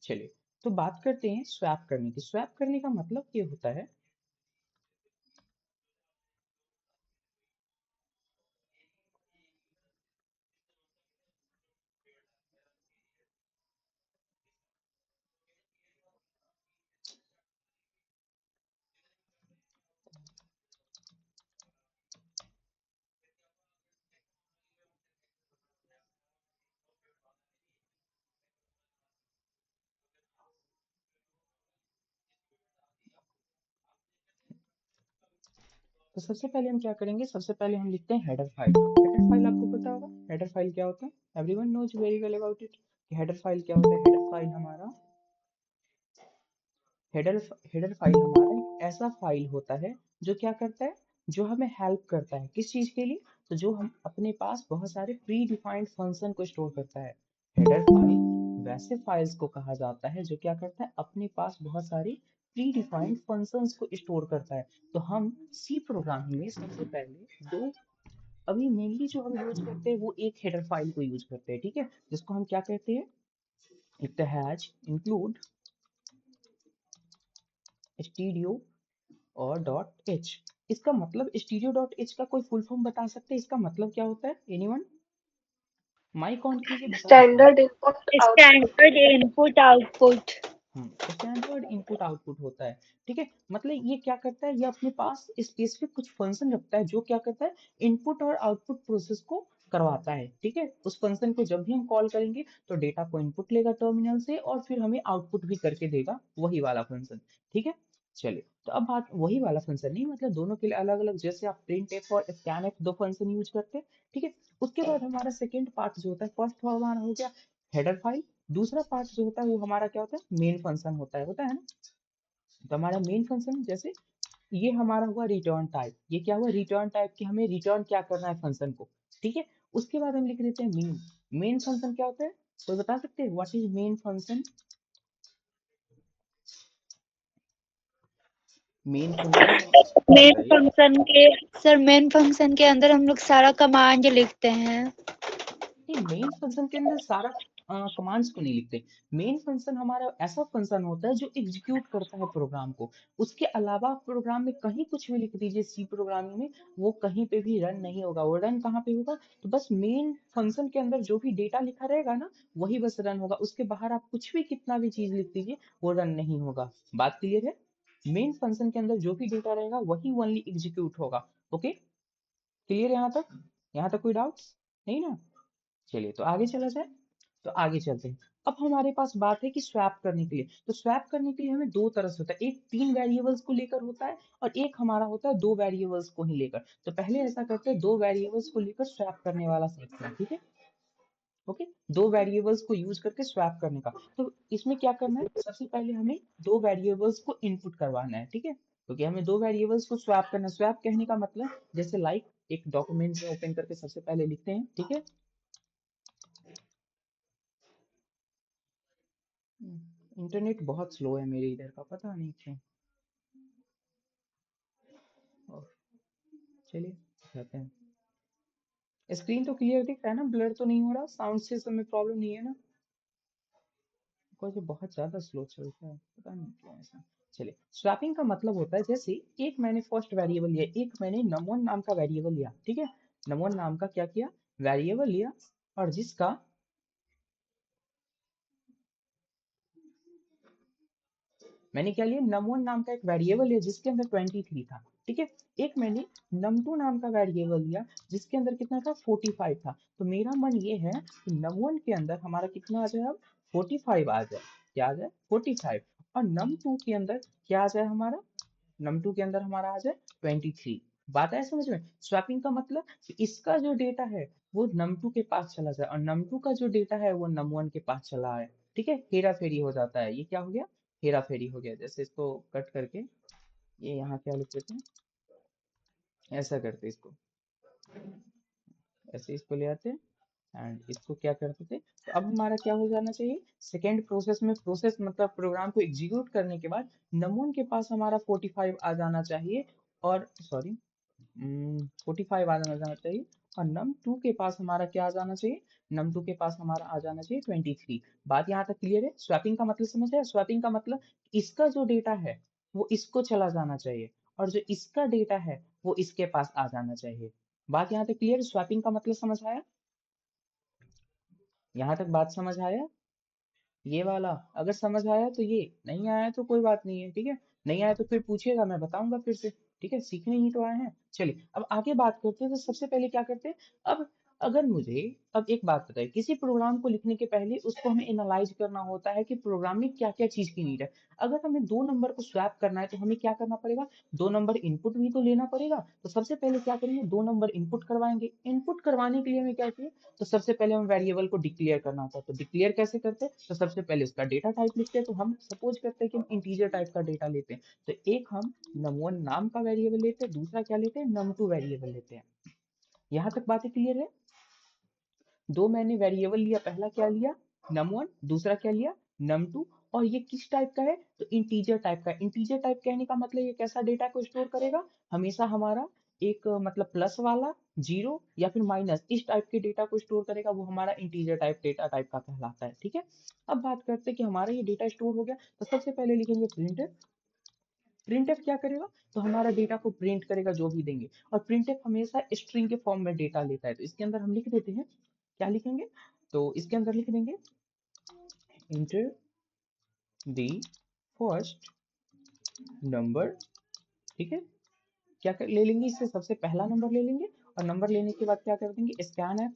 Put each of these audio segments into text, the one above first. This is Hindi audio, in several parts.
चलिए, तो बात करते हैं स्वैप करने की। स्वैप करने का मतलब ये होता है, तो सबसे पहले हम क्या करेंगे, सबसे पहले हम लिखते हैं हेडर फाइल। हेडर फाइल आपको पता होगा हेडर फाइल क्या होता है, everyone knows very well about it. Header file क्या होता है, हेडर हेडर फाइल हमारा एक ऐसा फाइल होता है जो क्या करता है, जो हमें हेल्प करता है किस चीज के लिए, तो जो हम अपने पास बहुत सारे प्री डिफाइंड फंक्शन को स्टोर करता है। हेडर फाइल वैसे फाइल्स को कहा जाता है जो क्या करता है, अपने पास बहुत सारी प्री डिफाइंड फंक्शंस को स्टोर करता है। तो हम सी प्रोग्रामिंग में सबसे पहले दो, अभी मेनली जो हम यूज करते हैं वो एक हेडर फाइल को यूज करते हैं, ठीक है, जिसको हम क्या कहते हैं, एक तो हैज इंक्लूड stdio और डॉट एच। इसका मतलब स्टीरियो डॉट एच का कोई फुल फॉर्म बता सकते हैं, इसका मतलब क्या होता है, एनीवन? माइक ऑन कीजिए, बता सकते हैं। Standard input output. Standard input output. Standard input output होता है, ठीक है। मतलब ये क्या करता है, ये अपने पास स्पेसिफिक कुछ फंक्शन रखता है जो क्या करता है, इनपुट और आउटपुट प्रोसेस को करवाता है, ठीक है। उस फंक्शन को जब भी हम कॉल करेंगे तो डेटा को इनपुट लेगा टर्मिनल से और फिर हमें आउटपुट भी करके देगा, वही वाला फंक्शन, ठीक है। चलिए, तो अब बात वही वाला फंक्शन नहीं, मतलब दोनों के लिए अलग अलग, जैसे आप प्रिंट एफ और स्कैन एफ दो फंक्शन यूज करते हैं, ठीक है। उसके बाद हमारा सेकेंड पार्ट जो होता है, फर्स्ट हमारा हो गया हेडर फाइल, दूसरा पार्ट जो होता है वो हमारा क्या होता है, मेन फंक्शन होता है ना। तो हमारा मेन फंक्शन, जैसे ये हमारा हुआ रिटर्न टाइप, ये क्या हुआ रिटर्न टाइप, कि हमें रिटर्न क्या करना है फंक्शन को, ठीक है। उसके बाद हम लिख देते हैं मेन। मेन फंक्शन क्या होता है, कोई बता सकते हैं what is main function? Main function main बताइए। फंक्शन के सर मेन फंक्शन के अंदर हम लोग सारा कमांड लिखते हैं। नहीं, मेन फंक्शन के अंदर सारा कमांड्स को नहीं लिखते। मेन फंक्शन हमारा ऐसा फंक्शन होता है जो एग्जीक्यूट करता है प्रोग्राम को। उसके अलावा प्रोग्राम में कहीं कुछ भी लिख दीजिए सी प्रोग्रामिंग में, वो कहीं पे भी रन नहीं होगा। वो रन कहाँ पे होगा, तो बस मेन फंक्शन के अंदर जो भी डेटा लिखा रहेगा ना, वही बस रन होगा। उसके बाहर आप कुछ भी कितना भी चीज लिख दीजिए, वो रन नहीं होगा। बात क्लियर है? मेन फंक्शन के अंदर जो भी डेटा रहेगा वही ओनली एग्जीक्यूट होगा। ओके, क्लियर यहाँ तक? यहाँ तक कोई डाउट्स नहीं ना? चलिए, तो आगे चला जाए। तो आगे चलते हैं। अब हमारे पास बात है कि स्वैप करने के लिए, तो स्वैप करने के लिए हमें दो तरह से होता है, एक तीन वेरिएबल्स को लेकर होता है और एक हमारा होता है दो वेरिएबल्स को ही लेकर। तो पहले ऐसा करते हैं, दो वेरिएबल्स को लेकर स्वैप करने वाला सीखते हैं, ठीक है। ओके, दो वेरिएबल्स को यूज करके स्वैप करने का। तो इसमें क्या करना है, सबसे पहले हमें दो वेरिएबल्स को इनपुट करवाना है, ठीक है। क्योंकि हमें दो वेरिएबल्स को स्वैप करना है। स्वैप कहने का मतलब, जैसे लाइक एक डॉक्यूमेंट में ओपन करके सबसे पहले लिखते हैं, ठीक है। इंटरनेट बहुत स्लो है मेरे इधर का, पता नहीं क्यों। और चलिए जाते हैं। स्क्रीन तो क्लियर दिख रहा है ना, ब्लर तो नहीं हो रहा, साउंड सिस्टम में प्रॉब्लम नहीं है ना? बिकॉज ये बहुत ज्यादा स्लो चलता है, पता नहीं क्यों ऐसा। चलिए, स्वैपिंग का मतलब होता है, जैसे एक मैंने फर्स्ट वेरिएबल लिया, एक मैंने नमोन नाम का वेरिएबल लिया, ठीक है। नमोन नाम का क्या किया, वेरिएबल लिया, और जिसका मैंने क्या लिया, num1 नाम का एक वेरिएबल लिया जिसके अंदर 23 था, ठीक है। एक मैंने num2 नाम का वेरिएबल लिया जिसके अंदर कितना था, 45 था। तो मेरा मन ये है कि num1 के अंदर हमारा कितना आ जाए, अब 45 आ जाए। क्या आ जाए, 45। और num2 के अंदर क्या आ जाए हमारा, num2 के अंदर हमारा आ जाए 23। बात है समझ में? स्वैपिंग का मतलब कि इसका जो डेटा है वो num2 के पास चला जाए और num2 का जो डेटा है वो num1 के पास चला आए, ठीक है। हेरा फेरी हो जाता है, ये क्या हो गया, हेरा फेरी हो गया। जैसे इसको कट करके ये यहाँ क्या लिख देते हैं, ऐसा करते इसको, ऐसे इसको ले आते एंड इसको क्या करते थे। तो अब हमारा क्या हो जाना चाहिए, सेकेंड प्रोसेस में, प्रोसेस मतलब प्रोग्राम को एग्जीक्यूट करने के बाद नमून के पास हमारा 45 आ जाना चाहिए। और सॉरी, 45 आ जाना चाहिए। और num2 के पास हमारा क्या आ जाना चाहिए? num2 के पास हमारा आ जाना चाहिए 23। बात यहाँ तक क्लियर है? स्वैपिंग का मतलब समझ आया? स्वैपिंग का मतलब इसका जो डेटा है वो इसको चला जाना चाहिए, और जो इसका डेटा है वो इसके पास आ जाना चाहिए। बात यहाँ तक क्लियर? स्वैपिंग का मतलब समझ आया? यहाँ तक बात समझ आया? ये वाला अगर समझ आया तो ये, नहीं आया तो कोई बात नहीं है, ठीक है? नहीं आया तो फिर पूछिएगा, मैं बताऊंगा फिर से, ठीक है? सीखने ही तो आए हैं। चलिए अब आगे बात करते हैं। तो सबसे पहले क्या करते हैं? अब अगर मुझे अब एक बात बताइए, किसी प्रोग्राम को लिखने के पहले उसको हमें एनालाइज करना होता है कि प्रोग्राम में क्या क्या चीज की नीड है। अगर हमें दो नंबर को स्वैप करना है तो हमें क्या करना पड़ेगा? दो नंबर इनपुट भी तो लेना पड़ेगा। तो सबसे पहले क्या करेंगे? दो नंबर इनपुट करवाएंगे। इनपुट करवाने के लिए हमें क्या चाहिए? तो सबसे पहले हम वेरिएबल को डिक्लेयर करना होता है। तो डिक्लेयर कैसे करते हैं? तो सबसे पहले उसका डेटा टाइप लिखते हैं। तो हम सपोज करते हैं कि हम इंटीजर टाइप का डेटा लेते हैं। तो एक हम num1 नाम का वेरिएबल लेते हैं, दूसरा क्या लेते हैं? num2 वेरिएबल लेते हैं। यहाँ तक बातें क्लियर है? दो मैंने वेरिएबल लिया, पहला क्या लिया? num1, दूसरा क्या लिया? num2। और ये किस टाइप का है? तो इंटीजर टाइप का। इंटीजर टाइप कहने का मतलब ये कैसा डेटा को स्टोर करेगा? हमेशा हमारा एक मतलब प्लस वाला, जीरो या फिर माइनस, इस टाइप के डेटा को स्टोर करेगा। वो हमारा इंटीजर टाइप डेटा टाइप का कहलाता है, ठीक है? अब बात करते हैं कि हमारा ये डेटा स्टोर हो गया। तो सबसे पहले लिखेंगे प्रिंट। प्रिंटफ क्या करेगा? तो हमारा डेटा को प्रिंट करेगा जो भी देंगे। और प्रिंटफ हमेशा स्ट्रिंग के फॉर्म में डेटा लेता है। तो इसके अंदर हम लिख देते हैं, क्या लिखेंगे? तो इसके अंदर लिख देंगे इंटर दी फर्स्ट नंबर, ठीक है? ले लेंगे इससे सबसे पहला नंबर ले लेंगे। और नंबर लेने के बाद क्या कर देंगे? Scan F.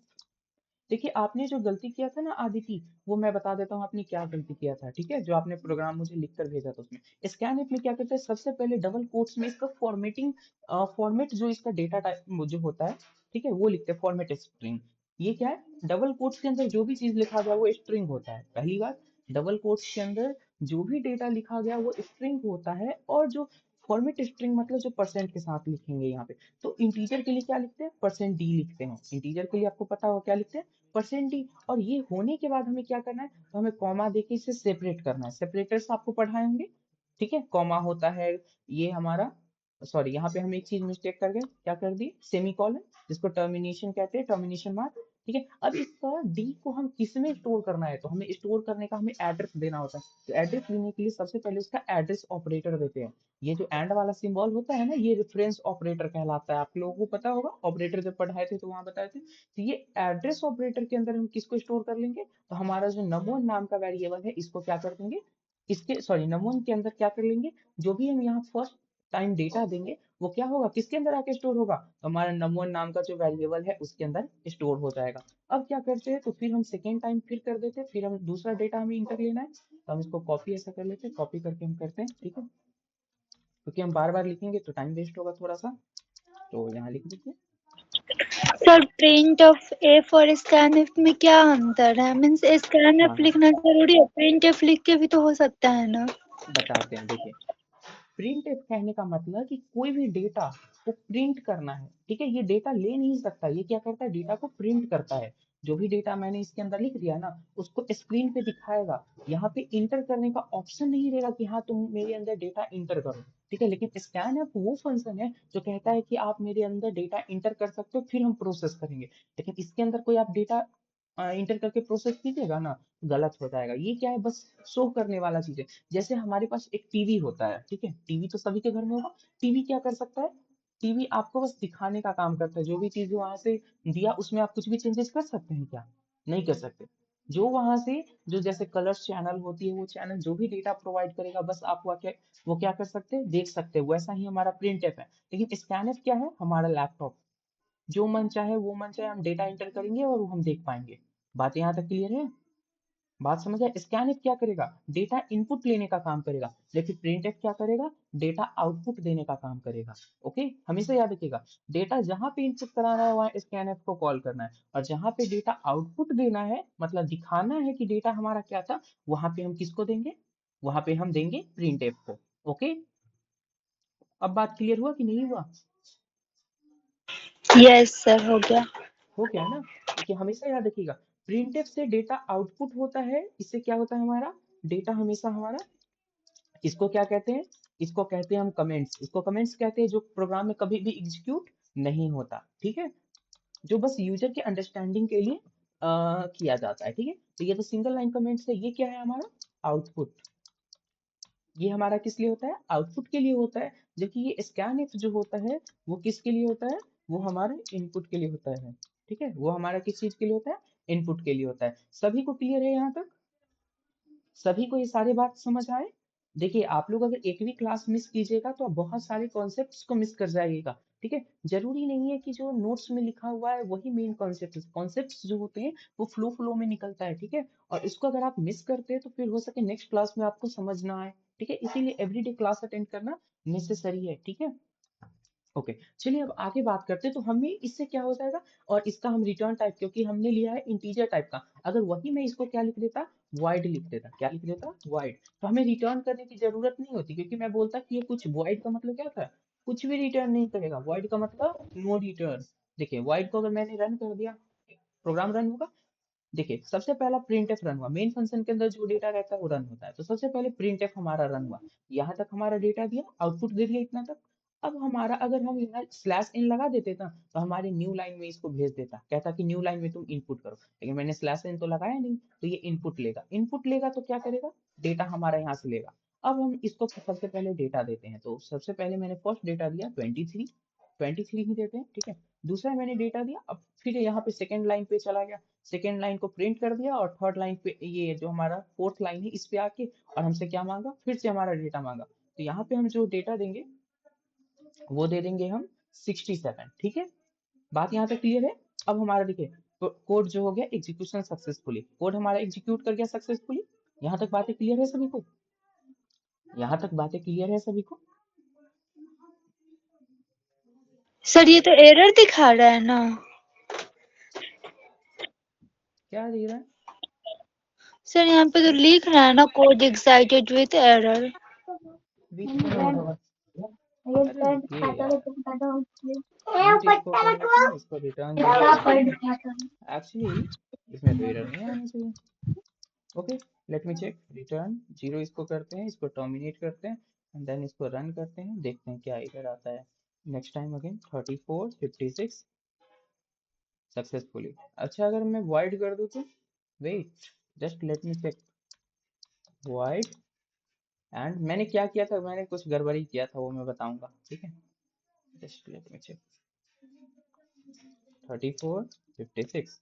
देखिए आपने जो गलती किया था ना आदिति, वो मैं बता देता हूँ आपने क्या गलती किया था, ठीक है? जो आपने प्रोग्राम मुझे लिख कर भेजा था उसमें स्कैन में क्या करते हैं? सबसे पहले डबल कोट्स में इसका फॉर्मेटिंग, फॉर्मेट जो इसका डेटा टाइप जो होता है, ठीक है, वो लिखते हैं फॉर्मेट स्ट्रिंग। ये क्या है? डबल कोट्स के अंदर जो भी चीज लिखा गया वो स्ट्रिंग होता है, पहली बात। डबल कोट्स के अंदर जो भी डेटा लिखा गया वो स्ट्रिंग होता है। और जो फॉर्मेट स्ट्रिंग मतलब जो परसेंट के साथ लिखेंगे यहाँ पे। तो इंटीजर के लिए क्या लिखते हैं? परसेंट डी लिखते हैं। इंटीजर के लिए आपको पता होगा क्या लिखते हैं? Percent D. और ये होने के बाद हमें क्या करना है? तो हमें कॉमा देके इसे सेपरेट करना है। सेपरेटर्स आपको पढ़ाए होंगे, ठीक है? कॉमा होता है ये हमारा, सॉरी यहाँ पे हम एक चीज मिस्टेक कर गए, क्या कर दी? सेमीकोलन, जिसको टर्मिनेशन कहते हैं, टर्मिनेशन मार्क, ठीक है? अब इसका डी को हम किस में स्टोर करना है? तो हमें स्टोर करने का हमें एड्रेस देना होता है। तो एड्रेस देने के लिए सबसे पहले उसका एड्रेस ऑपरेटर देते हैं। ये जो एंड वाला सिंबल होता है ना, ये रेफरेंस ऑपरेटर कहलाता है। आप लोगों को पता होगा, ऑपरेटर जब पढ़ाए थे तो वहां बताए थे। तो ये एड्रेस ऑपरेटर के अंदर हम किसको स्टोर कर लेंगे? तो हमारा जो num1 नाम का वेरिएबल है इसको क्या कर देंगे? इसके सॉरी num1 के अंदर क्या कर लेंगे? जो भी हम यहाँ फर्स्ट टाइम डेटा देंगे वो क्या होगा? किसके अंदर आके स्टोर होगा? तो हमारा num1 नाम का जो वेरिएबल है उसके अंदर स्टोर हो जाएगा। अब क्या करते हैं? तो फिर हम सेकेंड टाइम फिर कर देते हैं, फिर हम दूसरा डेटा हमें इंटर लेना है। तो हम इसको कॉपी ऐसा कर लेते हैं, कॉपी करके हम करते हैं, ठीक है? क्योंकि हम बार बार लिखेंगे तो टाइम वेस्ट होगा थोड़ा सा। तो यहाँ लिख दीजिए। सर प्रिंट ऑफ एफ और स्कैन एफ में क्या अंतर है? मीन्स स्कैन हाँ एफ हाँ, लिखना जरूरी है, प्रिंट एफ लिख के भी तो हो सकता है ना? बताते हैं, देखिए। प्रिंट कहने का मतलब कि कोई भी डेटा को प्रिंट करना है, ठीक है? ये डेटा ले नहीं सकता, ये क्या करता है? डेटा को प्रिंट करता है। जो भी डेटा मैंने इसके अंदर लिख दिया ना उसको स्क्रीन पे दिखाएगा। यहाँ पे इंटर करने का ऑप्शन नहीं रहेगा कि हाँ तुम मेरे अंदर डेटा इंटर करो, ठीक है? लेकिन स्कैन एप वो फंक्शन है जो कहता है कि आप मेरे अंदर डेटा इंटर कर सकते हो, फिर हम प्रोसेस करेंगे। लेकिन इसके अंदर कोई आप डेटा इंटर करके प्रोसेस कीजिएगा ना, गलत हो जाएगा। ये क्या है? बस शो करने वाला चीज है। जैसे हमारे पास एक टीवी होता है, ठीक है? टीवी तो सभी के घर में होगा। टीवी क्या कर सकता है? टीवी आपको बस दिखाने का काम करता है। जो भी चीज वहां से दिया उसमें आप कुछ भी चेंजेस कर सकते हैं क्या? नहीं कर सकते। जो वहां से जो जैसे कलर्स चैनल होती है, वो चैनल जो भी डेटा प्रोवाइड करेगा बस आप वो क्या कर सकते हैं? देख सकते हैं। वैसा ही हमारा प्रिंट एफ है। लेकिन स्कैन एफ क्या है? हमारा लैपटॉप। जो मन चाहे वो मन चाहे हम डेटा एंटर करेंगे और वो हम देख पाएंगे। बात यहाँ तक क्लियर है? बात समझ आए? स्कैन क्या करेगा? डेटा इनपुट लेने का काम करेगा। लेकिन प्रिंट क्या करेगा? डेटा आउटपुट देने का काम करेगा। ओके, हमेशा याद रखिएगा। डेटा जहां पे इनपुट कराना है वहां स्कैन को कॉल करना है, और जहां पे डेटा आउटपुट देना है मतलब दिखाना है कि डेटा हमारा क्या था, वहां पे हम किसको देंगे? वहां पे हम देंगे प्रिंट को। ओके, अब बात क्लियर हुआ कि नहीं हुआ? यस सर, हो गया। हो गया ना? देखिए हमेशा याद रखिएगा, प्रिंटफ से डेटा आउटपुट होता है। इससे क्या होता है? हमारा डेटा हमेशा हमारा, इसको क्या कहते हैं? इसको कहते हैं हम कमेंट्स, इसको कमेंट्स कहते हैं जो प्रोग्राम में कभी भी एग्जीक्यूट नहीं होता, ठीक है, जो बस यूजर के अंडरस्टैंडिंग के लिए किया जाता है, ठीक है। तो ये तो सिंगल लाइन कमेंट्स है। ये क्या है हमारा आउटपुट, ये हमारा किस लिए होता है, आउटपुट के लिए होता है। जबकि ये स्कैन इफ जो होता है वो किसके लिए होता है, वो हमारे इनपुट के लिए होता है, ठीक है, वो हमारा किस चीज के लिए होता है, इनपुट के लिए होता है। सभी को क्लियर है यहाँ तक, सभी को ये सारी बात समझ आए। देखिए आप लोग अगर एक भी क्लास मिस कीजिएगा तो आप बहुत सारे कॉन्सेप्ट्स को मिस कर जाइएगा, ठीक है। जरूरी नहीं है कि जो नोट्स में लिखा हुआ है वही मेन कॉन्सेप्ट, कॉन्सेप्ट्स जो होते हैं वो फ्लो फ्लो में निकलता है, ठीक है। और इसको अगर आप मिस करते हैं तो फिर हो सके नेक्स्ट क्लास में आपको समझ ना आए, ठीक है। इसीलिए एवरीडे क्लास अटेंड करना नेसेसरी है, ठीक है। ओके, चलिए अब आगे बात करते हैं। तो हमें इससे क्या हो जाएगा, और इसका हम रिटर्न टाइप, क्योंकि हमने लिया है इंटीजर टाइप का, अगर वही मैं इसको क्या लिख देता, वॉइड लिख देता, क्या लिख देता, वॉइड, तो हमें रिटर्न करने की जरूरत नहीं होती, क्योंकि मैं बोलता कि ये कुछ, वॉइड का मतलब क्या था, कुछ भी रिटर्न नहीं करेगा, वॉइड का मतलब नो रिटर्न। देखिए वॉइड को अगर मैंने रन कर दिया, प्रोग्राम रन होगा। देखिए सबसे पहला प्रिंट एफ रन हुआ, मेन फंक्शन के अंदर जो डेटा रहता है वो रन होता है, तो सबसे पहले प्रिंट एफ हमारा रन हुआ, यहाँ तक हमारा डेटा दिया, आउटपुट दे दिया इतना तक। अब हमारा अगर हम यहाँ स्लैश इन लगा देते ना तो हमारे न्यू लाइन में इसको भेज देता, कहता कि न्यू लाइन में तुम इनपुट करो, लेकिन मैंने स्लैश इन तो लगाया नहीं, तो ये इनपुट लेगा, इनपुट लेगा तो क्या करेगा, डेटा हमारा यहाँ से लेगा। अब हम इसको सबसे पहले डेटा देते हैं, तो सबसे पहले मैंने फर्स्ट डेटा दिया 23, 23 ही देते हैं, ठीक है। दूसरा मैंने डेटा दिया, अब फिर यहाँ पे सेकेंड लाइन पे चला गया, सेकेंड लाइन को प्रिंट कर दिया, और थर्ड लाइन पे ये जो हमारा फोर्थ लाइन है इस पे आके और हमसे क्या मांगा, फिर से हमारा डेटा मांगा, तो यहाँ पे हम जो डेटा देंगे वो दे देंगे हम 67, ठीक है। बात यहाँ तक क्लियर है। अब हमारा देखिए कोड जो हो गया एग्जीक्यूशन सक्सेसफुली, कोड हमारा एग्जीक्यूट कर गया सक्सेसफुली। यहाँ तक बातें क्लियर है सभी को, यहाँ तक बातें क्लियर है सभी को। सर ये तो एरर दिखा रहा है ना। क्या दे रहा है, सर यहाँ पे तो लिख रहा है ना, code excited with error. Which one, अरे रुकिए यार, इंट इसको कर देते हैं, इसको रिटर्न जीरो कर देते हैं। एक्चुअली इसमें तो एरर नहीं आना चाहिए। Okay, let me check, return zero इसको करते हैं, इसको टर्मिनेट करते हैं, एंड देन इसको रन करते हैं, देखते हैं क्या एरर आता है। Next time again 34 56 successfully. अच्छा अगर मैं वाइड कर दूं तो, wait, just let me check, void, and मैंने क्या किया था, मैंने कुछ गड़बड़ी किया था वो मैं बताऊंगा, ठीक है। जस्ट लेट मी चेक, 34 56,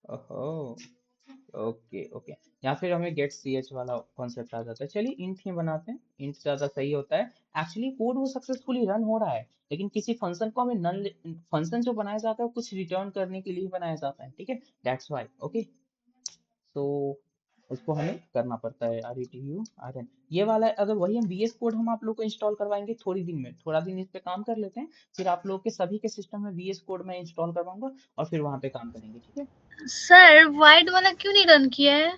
ओहो, ओके ओके, या फिर हमें गेट सी एच वाला कॉन्सेप्ट आ जाता है। चलिए इंट ही बनाते हैं, इंट ज्यादा सही होता है। एक्चुअली कोड वो सक्सेसफुली रन हो रहा है, लेकिन किसी फंक्शन को हमें नन, फंक्शन जो बनाया जाता है वो कुछ रिटर्न करने के लिए बनाया जाता है, ठीक है, दैट्स वाई। ओके, तो उसको हमें करना पड़ता है R E T U R N, ये वाला है। अगर वही हम वी एस कोड हम आप लोग को इंस्टॉल करवाएंगे थोड़ी दिन में, थोड़ा दिन इस पे काम कर लेते हैं, फिर आप लोग के सभी के सिस्टम में वी एस कोड मैं इंस्टॉल करवाऊंगा और फिर वहां पे काम करेंगे, ठीक है। सर वाइड वाला क्यों नहीं रन किया है?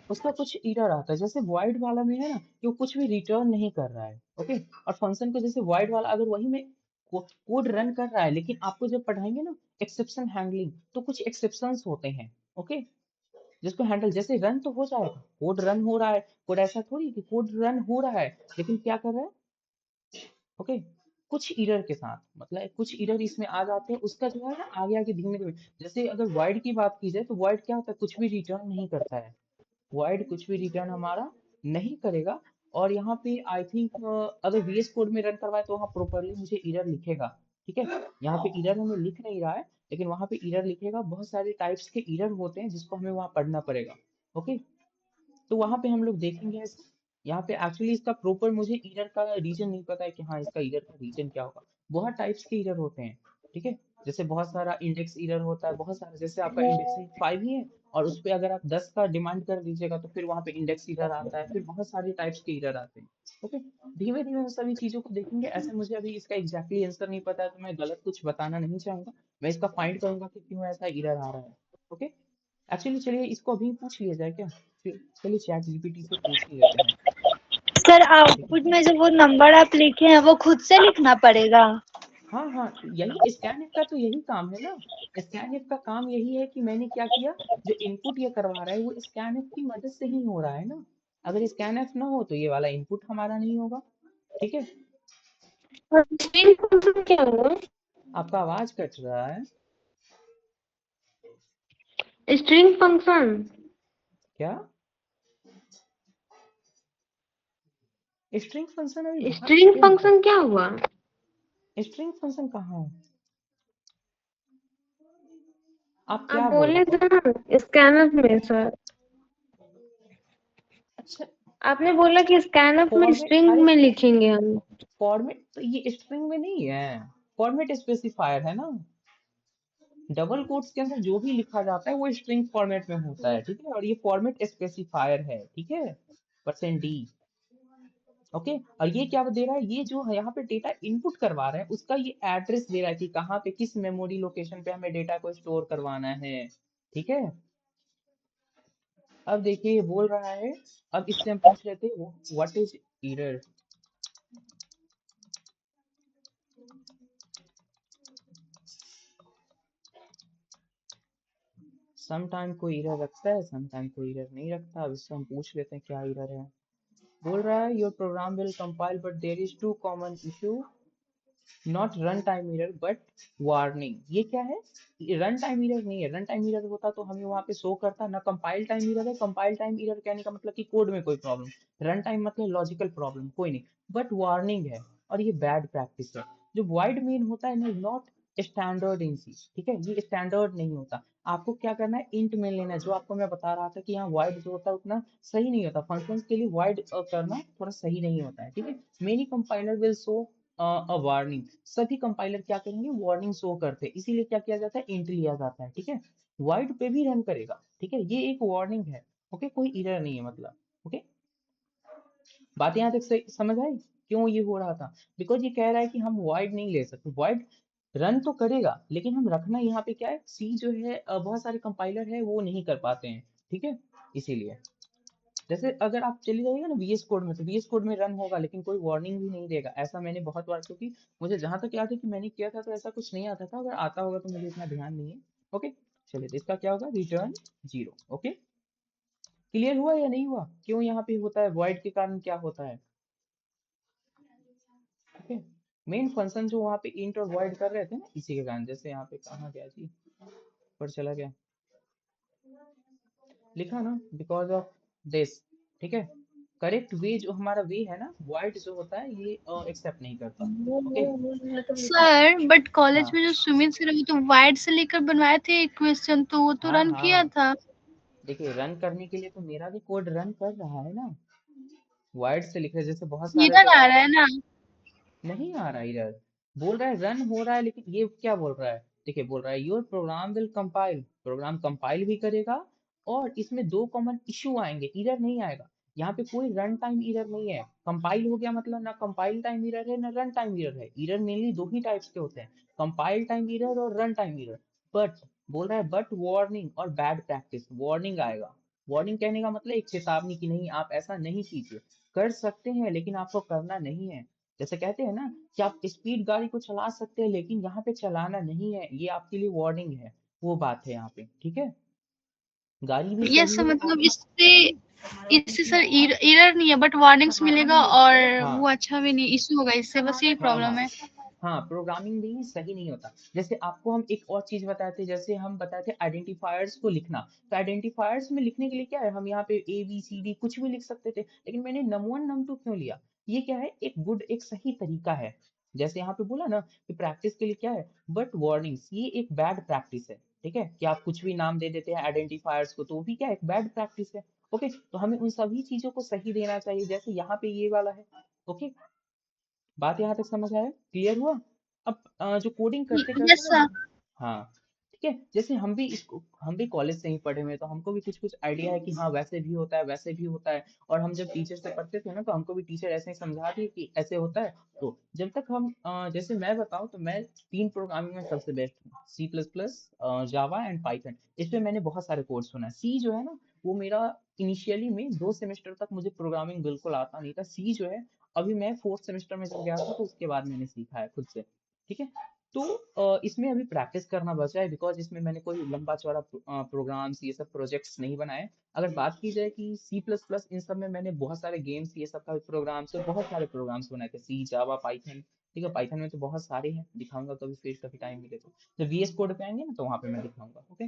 उसका कुछ एरर आता है, जैसे void वाला में है ना कि वो कुछ भी रिटर्न नहीं कर रहा है, ओके। और फंक्शन को जैसे void वाला अगर वही में कोड रन कर रहा है, लेकिन आपको जब पढ़ाएंगे ना एक्सेप्शन हैंडलिंग, तो कुछ एक्सेप्शंस होते हैं, ओके, जिसको हैंडल, जैसे रन तो हो जाएगा, कोड रन हो रहा है, कोड ऐसा थोड़ी कि कोड रन हो रहा है लेकिन क्या कर रहा है, ओके, कुछ एरर के साथ, मतलब कुछ एरर इसमें आ जाते हैं, उसका जो है ना आगे आगे धीमे धीमे, जैसे अगर void की बात की जाए तो void क्या होता है, कुछ भी रिटर्न नहीं करता है, वॉइड कुछ भी रिटर्न हमारा नहीं करेगा। और यहाँ पे आई थिंक अगर वीएस कोड में रन करवाए तो वहाँ प्रॉपरली मुझे एरर लिखेगा, ठीक है। यहाँ पे एरर हमें लिख नहीं रहा है, लेकिन वहाँ पे एरर लिखेगा, बहुत सारे टाइप्स के एरर होते हैं जिसको हमें वहाँ पढ़ना पड़ेगा, ओके। तो वहां पे हम लोग देखेंगे ऐसे। यहाँ पे एक्चुअली इसका प्रॉपर मुझे ईरर का रीजन नहीं पता है कि हाँ इसका ईरर का रीजन क्या होगा। बहुत टाइप्स के ईरर होते हैं, ठीक है। जैसे बहुत सारा इंडेक्स ईरर होता है, बहुत सारा, जैसे आपका इंडेक्सिंग 5 ही है और उस पे अगर आप 10 का डिमांड कर दीजिएगा तो फिर वहां पे इंडेक्स ईरर आता है, फिर बहुत सारे टाइप्स के ईरर आते हैं, ओके। धीमे धीमे उन सभी चीजों को देखेंगे। ऐसे मुझे अभी इसका एग्जैक्टली आंसर नहीं पता है तो मैं गलत कुछ बताना नहीं चाहूंगा, मैं इसका फाइंड करूंगा कि क्यों ऐसा ईरर आ रहा है, ओके। एक्चुअली चलिए इसको अभी पूछ लिया जाए क्या, फिर चलिए चैट जीपीटी से पूछ ही लेते हैं, सर ठीक है। आउटपुट में जो वो नंबर आप लिखे हैं वो खुद से लिखना पड़ेगा? हाँ हाँ, यही स्कैनफ का तो यही काम है ना, स्कैनफ का काम यही है कि मैंने क्या किया, जो इनपुट ये करवा रहा है वो स्कैनफ की मदद से ही हो रहा है ना। अगर scanf ना हो तो ये वाला इनपुट हमारा नहीं होगा। ठीक है, स्ट्रिंग फंक्शन क्या हुआ? आपका आवाज कट रहा है। String function. क्या? स्ट्रिंग फंक्शन अभी बात स्ट्रिंग क्यों कर? फंक्शन क्या हुआ? स्ट्रिंग फंक्शन कहाँ है? आप आप क्या बोल बोले रहे थे ना स्कैनर में सर। अच्छा, आपने बोला कि स्कैनर में फॉर्मेट, स्ट्रिंग अरे में लिखेंगे हम। फॉर्मेट तो ये स्ट्रिंग में नहीं है, फॉर्मेट स्पेसिफायर है ना। डबल कोट्स के अंदर जो भी लिखा जाता है वो स्ट्रिंग फॉर्मेट में होता है, ठीक है, और ये फॉर्मेट स्पेसिफायर है, ठीक है, %d। ओके, और ये क्या दे रहा है, ये जो है यहाँ पे डेटा इनपुट करवा रहा है उसका ये एड्रेस दे रहा है कि कहाँ पे किस मेमोरी लोकेशन पे हमें डेटा को स्टोर करवाना है। ठीक है, अब देखिए ये बोल रहा है, अब इससे हम पूछ लेते हैं what is error. Some time कोई एरर रखता है, सम टाइम कोई एरर नहीं रखता। अब इससे हम पूछ लेते हैं क्या एरर है। बोल रहा है your program will compile but there is two common issue, not run time error but warning. ये क्या है? रन टाइम एरर नहीं है, रन टाइम एरर होता तो हमें वहां पे शो करता ना। कंपाइल टाइम एरर है, कंपाइल टाइम एरर कहने का मतलब कि कोड में कोई प्रॉब्लम, रन टाइम मतलब लॉजिकल प्रॉब्लम, कोई नहीं, बट वार्निंग है। और ये बैड प्रैक्टिस है। जो वाइड मेन होता है ना, नॉट स्टैंडर्ड इन सी, ठीक है, ये स्टैंडर्ड नहीं होता। आपको क्या करना है, इंट में लेना है। जो आपको मैं बता रहा था कि यहाँ वाइड जो होता है उतना सही नहीं होता, फंक्शंस के लिए वाइड करना थोड़ा सही नहीं होता है, ठीक है। Many compiler will show a warning, सभी कंपाइलर क्या करेंगे, वार्निंग शो करते हैं, इसीलिए क्या किया जाता है, इंट लिया जाता है, ठीक है। वाइड पे भी रन करेगा, ठीक है, ये एक वार्निंग है। ओके, कोई एरर नहीं है मतलब। ओके, बात यहाँ तक सही समझ आई क्यों ये हो रहा था? बिकॉज ये कह रहा है कि हम वाइड नहीं ले सकते। वाइड रन तो करेगा लेकिन हम रखना यहाँ पे क्या है, सी जो है बहुत सारे कंपाइलर है वो नहीं कर पाते हैं, ठीक है, इसीलिए। जैसे अगर आप चले जाइएगा ना वीएस कोड में, तो वीएस कोड में रन होगा लेकिन कोई वार्निंग भी नहीं देगा। ऐसा मैंने बहुत बार, क्योंकि मुझे जहां तक याद है कि मैंने किया था तो ऐसा कुछ नहीं आता था। अगर आता होगा तो मुझे इतना ध्यान नहीं है। ओके, चलिए, तो इसका क्या होगा, रिटर्न 0। ओके, क्लियर हुआ या नहीं हुआ, क्यों यहाँ पे होता है, वॉइड के कारण क्या होता है? ओके, मेन फंक्शन जो वहाँ पे इंट और वॉइड कर रहे थे ना, इसी के कारण। जैसे यहाँ पे कहाँ गया जी, पर चला गया, लिखा ना, बिकॉज ऑफ दिस, ठीक है। करेक्ट वे जो हमारा वे है ना, वाइड जो होता है ये एक्सेप्ट नहीं करता। ओके, सर बट कॉलेज हाँ में जो सुमित सर वो तो वाइड से लेकर बनवाए थे क्वेश्चन, तो वो तो हाँ रन किया हाँ, था। देखिए रन करने के लिए तो मेरा भी कोड रन कर रहा है ना, वाइड से लिख रहे जैसे बहुत सारे इधर जगह। आ रहा है ना। नहीं आ रहा इधर, बोल रहा है रन हो रहा है, लेकिन ये क्या बोल रहा है, देखिए बोल रहा है your program will compile, program compile भी करेगा और इसमें दो कॉमन इशू आएंगे, इरर नहीं आएगा। यहाँ पे कोई रन टाइम इरर नहीं है। कंपाइल हो गया मतलब ना कंपाइल टाइम इरर है ना रन टाइम इरर है। इरर मेनली दो ही टाइप्स के होते हैं, कंपाइल टाइम इरर और रन टाइम इरर। बट बोल रहा है बट वार्निंग और बैड प्रैक्टिस, वार्निंग आएगा। वार्निंग कहने का मतलब एक चेतावनी की नहीं आप ऐसा नहीं कीजिए, कर सकते हैं लेकिन आपको करना नहीं है। जैसे कहते हैं ना कि आप स्पीड गाड़ी को चला सकते हैं लेकिन यहाँ पे चलाना नहीं है, ये आपके लिए वार्निंग है, वो बात है यहाँ पे, ठीक है। गाड़ी भी यस सही है मतलब आप। इससे इससे सर एरर नहीं है बट वार्निंग्स मिलेगा और वो हाँ अच्छा भी नहीं, इशू होगा इससे, बस यही हाँ हाँ प्रॉब्लम है। हाँ, प्रोग्रामिंग भी सही नहीं होता। जैसे आपको हम एक और चीज बताए थे, जैसे हम बताए थे आइडेंटिफायर्स को लिखना। तो आइडेंटिफायर्स में लिखने के लिए क्या है, हम यहाँ पे ए बी सी डी कुछ भी लिख सकते थे, लेकिन मैंने num1 num2 क्यों लिया? ये क्या है, एक गुड, एक सही तरीका है। जैसे यहाँ पे बोला ना कि प्रैक्टिस के लिए क्या है, बट वार्निंग्स, ये एक बैड प्रैक्टिस है, ठीक है, कि आप कुछ भी नाम दे देते हैं आइडेंटिफायर्स को, तो वो भी क्या है, एक बैड प्रैक्टिस है। ओके, तो हमें उन सभी चीजों को सही देना चाहिए, जैसे यहाँ पे ये वाला है। ओके, बात यहाँ तक समझ आया, क्लियर हुआ? अब जो कोडिंग करते करते यस ना, सर। हाँ, ठीक है, जैसे हम भी कॉलेज से ही पढ़े हुए हैं, तो हमको भी कुछ कुछ आइडिया है कि हाँ वैसे भी होता है, वैसे भी होता है। और हम जब टीचर से पढ़ते थे ना, तो हमको भी टीचर ऐसे ही समझा दिए कि ऐसे होता है। तो जब तक हम जैसे मैं बताऊं तो मैं तीन प्रोग्रामिंग में सबसे बेस्ट हूँ, C++, जावा एंड पाइथन। इस पे मैंने बहुत सारे कोर्स सुना है। सी जो है ना, वो मेरा इनिशियली में 2 सेमेस्टर तक मुझे प्रोग्रामिंग बिल्कुल आता नहीं था। सी जो है, अभी मैं 4th सेमेस्टर में जब गया था तो उसके बाद मैंने सीखा है खुद से, ठीक है। तो इसमें अभी प्रैक्टिस करना बचा है, बिकॉज इसमें मैंने कोई लंबा चौड़ा प्रोग्राम्स ये सब प्रोजेक्ट्स नहीं बनाए। अगर बात की जाए कि सी प्लस प्लस इन सब में मैंने बहुत सारे गेम्स ये सब का प्रोग्राम्स और बहुत सारे प्रोग्राम्स बनाए थे, सी जावा पाइथन। ठीक है, पाइथन में तो बहुत सारे हैं, दिखाऊंगा कभी, फिर कभी टाइम मिले तो जब वीएस कोड पे आएंगे ना तो वहां पे मैं दिखाऊंगा। ओके।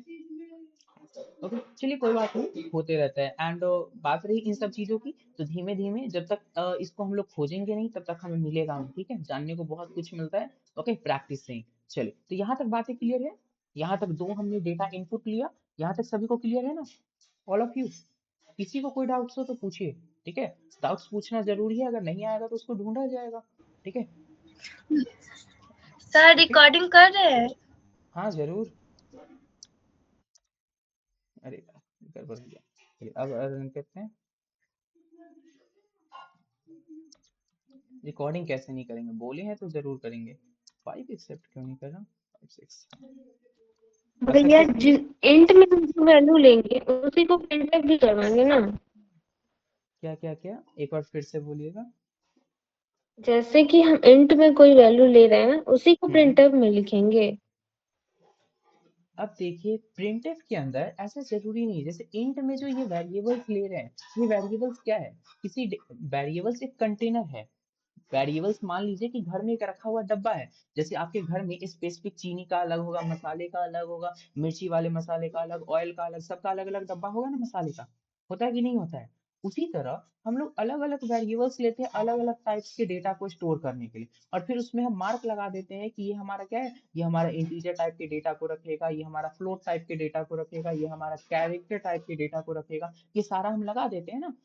ओके, चलिए कोई बात नहीं, होते रहता है। एंड बात रही इन सब चीजों की, तो धीमे धीमे जब तक इसको हम लोग खोजेंगे नहीं तब तक हमें मिलेगा नहीं। ठीक है, जानने को बहुत कुछ मिलता है। ओके, प्रैक्टिस से ही। चलिए, तो यहाँ तक बातें क्लियर है? यहाँ तक दो हमने डेटा इनपुट लिया, यहाँ तक सभी को क्लियर है ना? ऑल ऑफ यू, किसी को कोई डाउट्स हो तो पूछिए। ठीक है, डाउट्स पूछना जरूरी है, अगर नहीं आएगा तो उसको ढूंढा जाएगा। ठीक है। सर ओके, रिकॉर्डिंग कर रहे हैं? हाँ जरूर। अरे यार, गड़बड़ हो गया। चलिए अब रन करते हैं। रिकॉर्डिंग कैसे नहीं करेंगे, बोले हैं तो जरूर करेंगे। 5 एक्सेप्ट क्यों नहीं कर रहा? 5 6। अच्छा भैया तो जिन इंट में हम जो वैल्यू लेंगे उसी को प्रिंटफ भी करवाएंगे ना। क्या क्या क्या, एक बार फिर से बोलिएगा। जैसे कि हम इंट में कोई वैल्यू ले रहे हैं उसी को हम्म। प्रिंटफ में लिखेंगे। अब देखिए, प्रिंटफ के अंदर ऐसा जरूरी नहीं है, जैसे इंट में जो ये वेरिएबल्स ले रहे हैं, ये वेरिएबल्स क्या है? किसी वेरिएबल्स एक कंटेनर है। वेरिएबल्स मान लीजिए कि घर में एक रखा हुआ डब्बा है। जैसे आपके घर में स्पेसिफिक चीनी का अलग होगा, मसाले का अलग होगा, मिर्ची वाले मसाले का अलग, ऑयल का अलग, सबका अलग अलग डब्बा होगा ना मसाले का। होता है कि नहीं होता है? उसी तरह हम लोग अलग अलग वेरिएबल्स लेते हैं अलग अलग टाइप्स के डेटा को स्टोर करने के लिए, और फिर उसमें हम मार्क लगा देते हैं कि ये हमारा क्या है, ये हमारा इंटीजर टाइप के डेटा को रखेगा, ये हमारा फ्लोट टाइप के डेटा को रखेगा, ये हमारा कैरेक्टर टाइप के डेटा को रखेगा। ये सारा हम लगा देते हैं ना।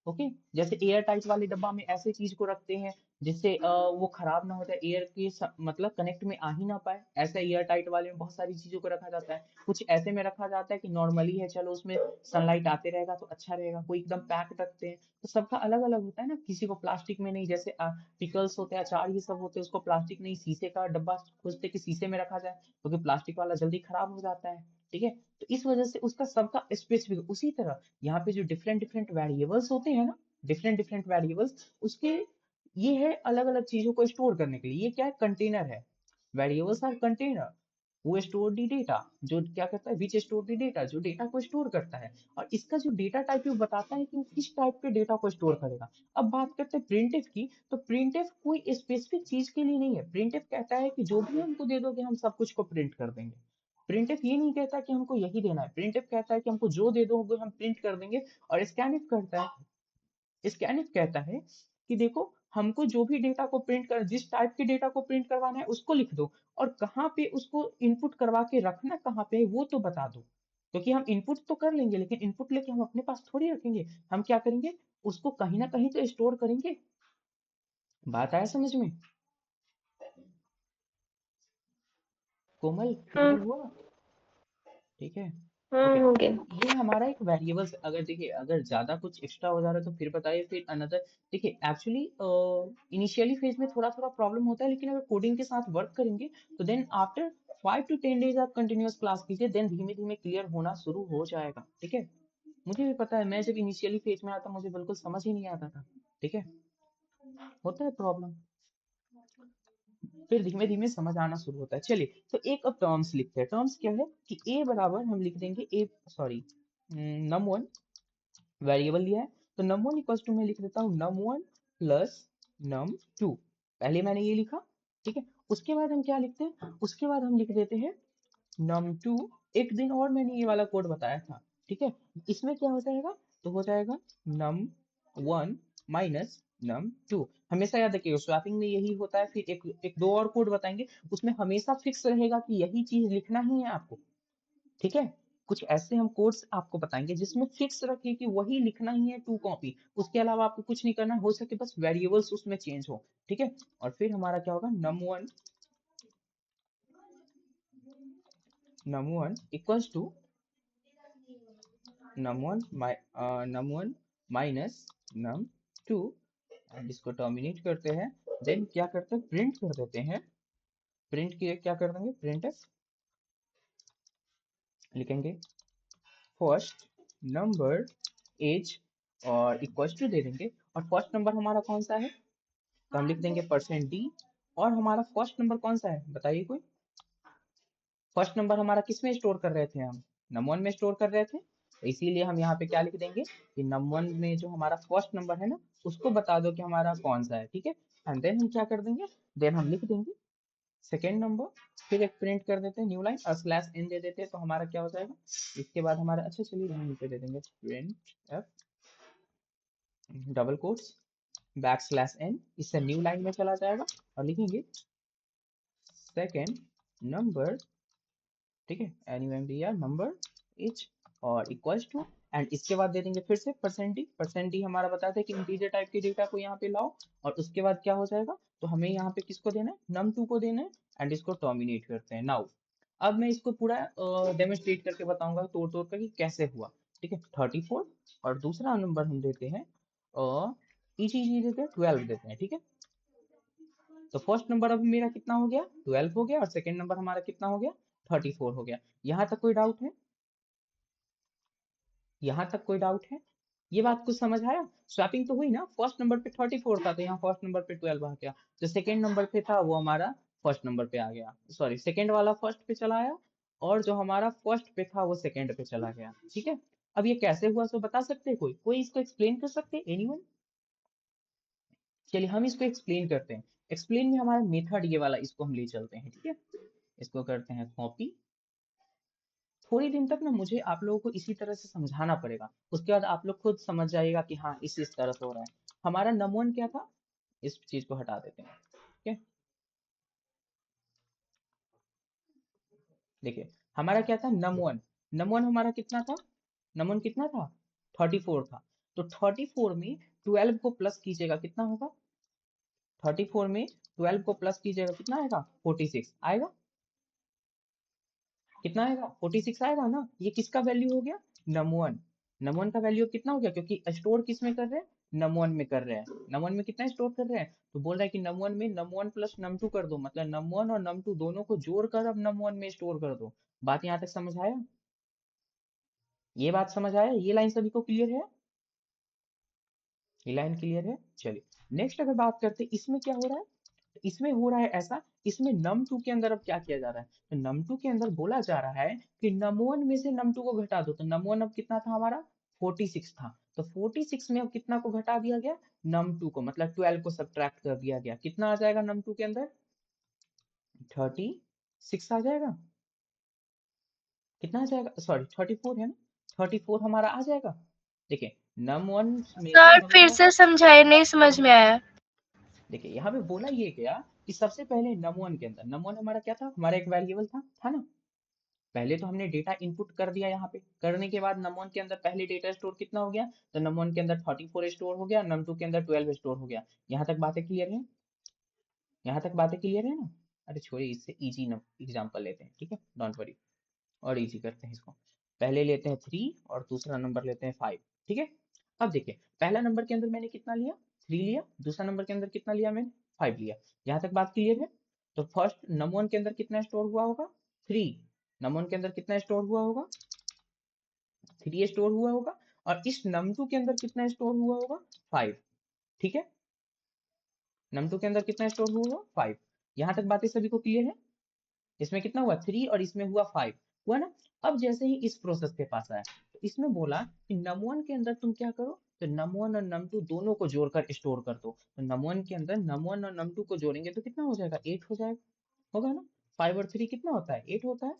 ओके, जैसे एयर टाइट वाले डब्बा में ऐसे चीज को रखते हैं जिससे वो खराब ना हो जाए, एयर के मतलब कनेक्ट में आ ही ना पाए। ऐसा एयर टाइट वाले में बहुत सारी चीजों को रखा जाता है। कुछ ऐसे में रखा जाता है कि नॉर्मली है, चलो उसमें सनलाइट आते रहेगा तो अच्छा रहेगा। कोई एकदम पैक रखते हैं, तो सबका अलग अलग होता है ना। किसी को प्लास्टिक में नहीं, जैसे पिकल्स होते हैं, अचार ये सब होते हैं, उसको प्लास्टिक नहीं, शीशे का डब्बा खोजते कि शीशे में रखा जाए, क्योंकि प्लास्टिक वाला जल्दी खराब हो जाता है। ठीक है, तो इस वजह से उसका सबका स्पेसिफिक। उसी तरह यहाँ पे जो डिफरेंट डिफरेंट वेरिएबल्स होते हैं ना, डिफरेंट डिफरेंट वेरिएबल्स, उसके ये है अलग अलग चीजों को स्टोर करने के लिए। ये क्या है? कंटेनर है। वेरिएबल्स आर कंटेनर वो स्टोर दी डेटा, जो क्या करता है, विच स्टोर दी डेटा, जो डेटा को स्टोर करता है। और इसका जो डेटा टाइप वो बताता है कि वो किस टाइप के डेटा को स्टोर करेगा। अब बात करते हैं प्रिंटफ की, तो प्रिंटफ कोई स्पेसिफिक चीज के लिए नहीं है। प्रिंटफ कहता है कि जो भी हमको दे दोगे हम सब कुछ को प्रिंट कर देंगे। प्रिंटफ ये नहीं कहता कि हमको यही देना है, प्रिंटफ कहता है कि हमको जो दे दोगे हम प्रिंट कर देंगे। और स्कैनफ करता है, स्कैनिफ कहता है कि देखो, हमको जो भी डेटा को प्रिंट कर, जिस टाइप के डेटा को प्रिंट करवाना है उसको लिख दो, और कहाँ पे उसको इनपुट करवा के रखना कहाँ पे है वो तो बता दो। क्योंकि हम इनपुट तो कर लेंगे, लेकिन इनपुट लेके हम अपने पास थोड़ी रखेंगे। हम क्या करेंगे, उसको कहीं ना कहीं तो स्टोर करेंगे। बात आया समझ में? कोमल हाँ क्लियर हुआ? ठीक है। हाँ ओके, हो तो गया। ये हमारा एक वेरिएबल्स। अगर देखिए, अगर ज्यादा कुछ एक्स्ट्रा हो जा रहा है तो फिर बताइए, फिर अनदर। देखिए एक्चुअली इनिशियली फेज में थोड़ा थोड़ा प्रॉब्लम होता है, लेकिन अगर कोडिंग के साथ वर्क करेंगे तो देन आफ्टर 5 to 10 days आप कंटिन्यूअस क्लास कीजिए, देन धीमे धीमे क्लियर होना शुरू हो जाएगा। ठीक है, मुझे भी पता है, मैं जब इनिशियली फेज में आता मुझे बिल्कुल समझ ही नहीं आता था। ठीक है, होता है प्रॉब्लम, फिर धीमे धीमे समझ आना शुरू होता है। चलिए, तो एक अब टर्म्स लिखते हैं। टर्म्स क्या है कि ए बराबर हम लिख देंगे, ए सॉरी, num1 वेरिएबल लिया है, तो num1 इक्वल टू मैं लिख देता हूँ num1 प्लस num2। पहले मैंने ये लिखा। ठीक है, उसके बाद हम क्या लिखते हैं, उसके बाद हम लिख देते हैं num2। एक दिन और मैंने ये वाला कोड बताया था। ठीक है, इसमें क्या हो जाएगा, तो हो जाएगा num1 माइनस num2। हमेशा याद रखिएगा, स्वैपिंग में यही होता है। फिर एक एक दो और कोड बताएंगे, उसमें हमेशा फिक्स रहेगा कि यही चीज लिखना ही है आपको। ठीक है, कुछ ऐसे हम कोड्स आपको बताएंगे जिसमें फिक्स रखिए कि वही लिखना ही है, टू कॉपी। उसके अलावा आपको कुछ नहीं करना है, हो सके बस वेरिएबल्स उसमें चेंज हो। ठीक है, और फिर हमारा क्या होगा, num1 equals to num1 minus num2। And इसको टर्मिनेट करते हैं। देन क्या करते हैं, प्रिंट कर देते हैं। प्रिंट के क्या कर देंगे, प्रिंट लिखेंगे फर्स्ट नंबर एज, और इक्वल टू दे देंगे। और फर्स्ट नंबर हमारा कौन सा है, तो हम लिख देंगे %d। और हमारा फर्स्ट नंबर कौन सा है बताइए कोई। फर्स्ट नंबर हमारा किस में स्टोर कर रहे थे हम, num1 में स्टोर कर रहे थे, तो इसीलिए हम यहाँ पे क्या लिख देंगे कि num1 में जो हमारा फर्स्ट नंबर है ना उसको बता दो कि हमारा कौन सा है, ठीक है। एंड देन हम क्या कर देंगे, देन हम लिख देंगे सेकेंड नंबर, फिर एक प्रिंट कर देते हैं न्यू लाइन और स्लैश एन दे देते हैं, तो हमारा क्या हो जाएगा, इसके बाद हमारा अच्छा चलिए हम नीचे दे देंगे printf double quotes backslash n, इससे न्यू लाइन में चला जाएगा और लिखेंगे सेकेंड नंबर, ठीक है, NUMBR नंबर इज और इक्वल्स टू, एंड इसके बाद दे देंगे फिर से परसेंट डी हमारा बताते हैं कि इंटीजर टाइप के डेटा को यहाँ पे लाओ, और उसके बाद क्या हो जाएगा, तो हमें यहाँ पे किसको देना है, num2 को देना है, एंड इसको टर्मिनेट करते हैं नाउ। अब मैं इसको पूरा डेमोन्स्ट्रेट करके बताऊंगा तोड़ तोड़ कर कि कैसे हुआ, ठीक है। 34 और दूसरा नंबर हम देते हैं EGG देते हैं 12 देते हैं, ठीक है। तो फर्स्ट नंबर अब मेरा कितना हो गया 12 हो गया, और सेकंड नंबर हमारा कितना हो गया 34 हो गया। यहाँ तक कोई डाउट है, यहाँ तक कोई डाउट है, ये बात कुछ समझ आया, स्वैपिंग तो हुई ना, फर्स्ट नंबर पे 34 था तो यहाँ फर्स्ट नंबर पे 12 आ गया, जो सेकंड नंबर पे था वो हमारा फर्स्ट नंबर पे आ गया, सॉरी सेकंड वाला फर्स्ट पे चला आया, और जो हमारा फर्स्ट पे था वो सेकंड पे चला गया, ठीक है। अब ये कैसे हुआ सो बता सकते हैं कोई, कोई इसको एक्सप्लेन कर सकते हैं एनीवन। चलिए हम इसको एक्सप्लेन करते हैं, एक्सप्लेन में हमारा मेथड ये वाला इसको हम ले चलते हैं, ठीक है। इसको करते हैं कॉपी, थोड़ी दिन तक ना मुझे आप लोगों को इसी तरह से समझाना पड़ेगा, उसके बाद आप लोग खुद समझ जाइएगा कि हाँ इस तरह से हो रहा है। हमारा num1 क्या था, इस चीज को हटा देते हैं, ठीक है। देखिए हमारा क्या था num1 हमारा कितना था, num1 कितना था 34 था, तो 34 में 12 को प्लस कीजिएगा कितना होगा, 34 में 12 को प्लस कीजिएगा कितना आएगा 46 आएगा, कितना आएगा 46 आएगा ना। ये किसका वैल्यू हो गया num1, num1 का वैल्यू कितना हो गया, क्योंकि स्टोर किस में कर रहे हैं num1 में कर रहे हैं, num1 में कितना स्टोर कर रहे हैं, तो बोल रहा है कि num1 में num1 प्लस num2 कर दो, मतलब num1 और num2 दोनों को जोड़कर अब num1 में स्टोर कर दो। बात यहाँ तक समझ आया, ये बात समझ आया, ये लाइन सभी को क्लियर है, ये लाइन क्लियर है। चलिए नेक्स्ट अगर बात करते हैं इसमें क्या हो रहा है, इसमें हो रहा है ऐसा, इसमें num2 के अंदर अब क्या किया जा रहा है, तो num2 के अंदर बोला जा रहा है कि num1 में से num2 को घटा दो, तो num1 अब कितना था हमारा 46 था, तो 46 में अब कितना को घटा दिया गया num2 को, मतलब 12 को सब्ट्रैक्ट कर दिया गया, कितना आ जाएगा num2 के अंदर 36 आ जाएगा, कितना आ जाएगा, सॉरी 34 है ना, 34 हमारा आ जाएगा। देखिए num1 में से सर फिर num1, से समझाए, नहीं समझ में आया। देखिए यहाँ पे बोला ये गया कि सबसे पहले num1 के अंदर, num1 हमारा क्या था, हमारा एक वेरिएबल था ना, पहले तो हमने डेटा इनपुट कर दिया, यहाँ पे करने के बाद num1 के अंदर पहले डेटा स्टोर कितना हो गया, तो num1 के अंदर 34 स्टोर हो गया, num2 के अंदर 12 स्टोर हो गया। यहाँ तक बातें क्लियर है, यहाँ तक बातें क्लियर है ना। अरे छोड़िए, इससे इजी एग्जांपल लेते हैं, ठीक है, डोंट वरी, और इजी करते हैं इसको। पहले लेते हैं 3 और दूसरा नंबर लेते हैं 5, ठीक है। अब देखिए पहला नंबर के अंदर मैंने कितना लिया 3 लिया, दूसरा नंबर के अंदर कितना लिया मैंने 5 लिया, यहाँ तक बात क्लियर है। तो फर्स्ट num1 के अंदर कितना स्टोर हुआ होगा 3, num1 के अंदर कितना स्टोर हुआ होगा 3 स्टोर हुआ होगा, और इस num2 के अंदर कितना स्टोर हुआ होगा 5, ठीक है। num2 के अंदर कितना स्टोर हुआ होगा 5, यहाँ तक बातें सभी को क्लियर है। इसमें कितना हुआ 3 और इसमें हुआ 5, हुआ ना। अब जैसे ही इस प्रोसेस के पास आया, तो इसमें बोला कि num1 के अंदर तुम क्या करो, तो num1 और num2 दोनों को जोड़कर स्टोर कर दो, तो num1 के अंदर num1 और num2 को जोड़ेंगे तो कितना हो जाएगा 8 हो जाएगा, होगा ना। 5 और 3 कितना होता है 8 होता है,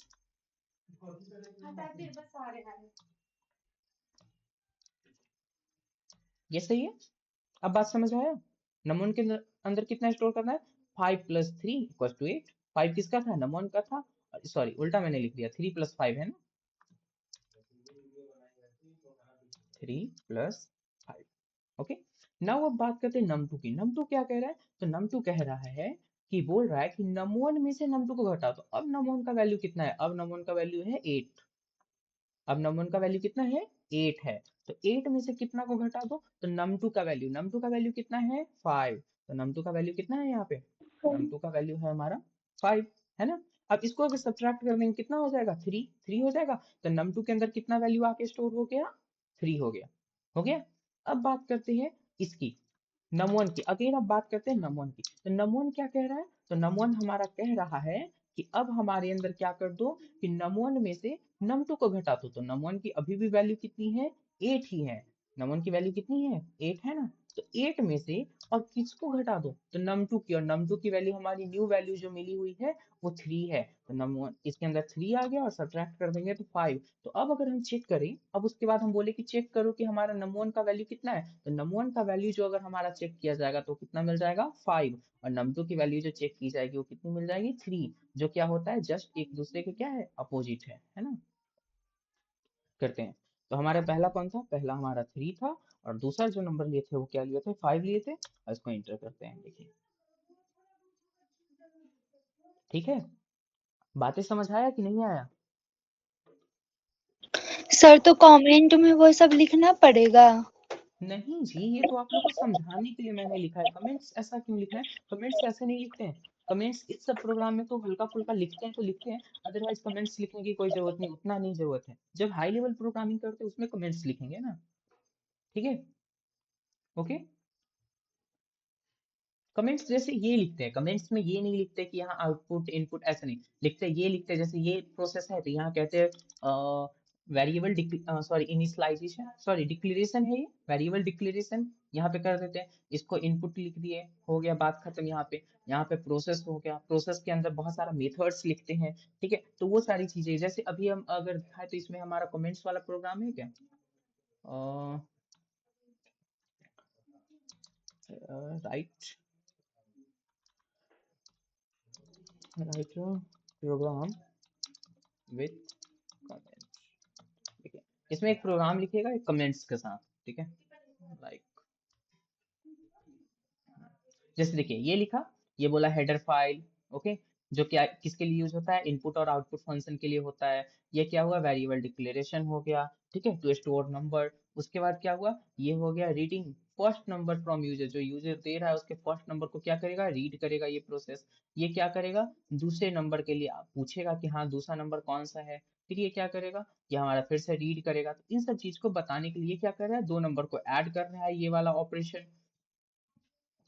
ये सही है। अब बात समझ आया, num1 के अंदर कितना स्टोर करना है 5 प्लस 3 इक्वल टू 8, 5 किसका था num1 का था, सॉरी उल्टा मैंने लिख दिया 3 प्लस 5 है ना, 3 प्लस 5, ओके। नाउ अब बात करते हैं num2 की, num2 क्या कह रहा है, तो num2 कह रहा है कि बोल रहा है कि num1 में से num2 को घटा दो, अब num1 का वैल्यू कितना है, अब num1 का वैल्यू है 8, अब num1 का वैल्यू कितना है 8 है, तो 8 में से कितना को घटा दो, तो num2 का वैल्यू कितना है 5, तो num2 का वैल्यू कितना है यहाँ पे, num2 का वैल्यू है हमारा 5, है ना। अब इसको अगर सब्ट्रैक्ट कर देंगे कितना हो जाएगा 3 हो जाएगा, तो num2 के अंदर कितना वैल्यू आके स्टोर हो गया 3 हो गया, हो गया। अब बात करते हैं इसकी num1 की, अगेन अब बात करते हैं num1 की, तो num1 क्या कह रहा है, तो num1 हमारा कह रहा है कि अब हमारे अंदर क्या कर दो कि num1 में से num2 को घटा दो। तो num1 की अभी भी वैल्यू कितनी है? 8 ही है। num1 की वैल्यू कितनी है? 8 है ना। तो 8 में से और किसको घटा दो? तो num2 की, और num2 की वैल्यू हमारी न्यू वैल्यू जो मिली हुई है वो 3 है। तो num1 इसके अंदर 3 आ गया और सब्ट्रैक्ट कर देंगे तो 5। तो अब अगर हम चेक करें, अब उसके बाद हम बोले कि चेक करो कि हमारा num1 का वैल्यू कितना है, तो num1 का वैल्यू जो अगर हमारा चेक किया जाएगा तो कितना मिल जाएगा? 5। और num2 की वैल्यू जो चेक की जाएगी वो कितनी मिल जाएगी? 3। जो क्या होता है, जस्ट एक दूसरे के क्या है? अपोजिट है ना। करते हैं। तो हमारा पहला कौन था? पहला हमारा 3 था, और दूसरा जो नंबर लिए थे वो क्या लिए थे? 5 लिए थे। और इसको एंटर करते हैं, देखिए। ठीक है, बातें समझ आया कि नहीं आया? सर तो कमेंट में वो सब लिखना पड़ेगा। नहीं जी, ये तो आप लोग को समझाने के लिए मैंने लिखा है। कमेंट्स ऐसा क्यों लिखना है? कमेंट्स ऐसे नहीं लिखते हैं। कमेंट्स इस सब प्रोग्राम में तो हल्का फुल्का लिखते हैं तो लिखते हैं, अदरवाइज कमेंट्स लिखने की कोई जरूरत नहीं, उतना नहीं जरूरत है। जब हाई लेवल प्रोग्रामिंग करते हैं उसमें कमेंट्स लिखेंगे ना। ठीक है, ओके। कमेंट्स जैसे ये लिखते हैं, कमेंट्स में ये नहीं लिखते कि यहाँ आउटपुट इनपुट, ऐसे नहीं लिखते। ये लिखते हैं जैसे ये प्रोसेस है तो यहाँ कहते हैं variable, sorry initialization, sorry declaration है ये, वेरिएबल डिक्लेरेशन यहाँ पे कर देते हैं। इसको इनपुट लिख दिए, हो गया, बात खत्म। यहाँ पे प्रोसेस हो गया, प्रोसेस के अंदर बहुत सारा मेथड्स लिखते हैं। ठीक है, तो वो सारी चीजें जैसे अभी हम अगर दिखाए तो इसमें हमारा कमेंट्स वाला प्रोग्राम है क्या? Right write program with comment. ठीक है, इसमें एक प्रोग्राम लिखिएगा एक कमेंट्स के साथ। ठीक है, लाइक जैसे देखिए ये लिखा, ये बोला हेडर फाइल। ओके, जो क्या किसके लिए यूज होता है? इनपुट और आउटपुट फंक्शन के लिए होता है। ये क्या हुआ? वेरिएबल डिक्लेरेशन हो गया। ठीक है, टू स्टोर नंबर। उसके बाद क्या हुआ? ये हो गया reading first number from user. जो यूजर दे रहा है उसके फर्स्ट नंबर को क्या करेगा? रीड करेगा ये प्रोसेस। ये क्या करेगा? दूसरे नंबर के लिए पूछेगा कि हाँ दूसरा नंबर कौन सा है। फिर ये क्या करेगा? ये हमारा फिर से रीड करेगा। तो इन सब चीज को बताने के लिए क्या कर रहा है? दो नंबर को ऐड कर रहा है, ये वाला ऑपरेशन।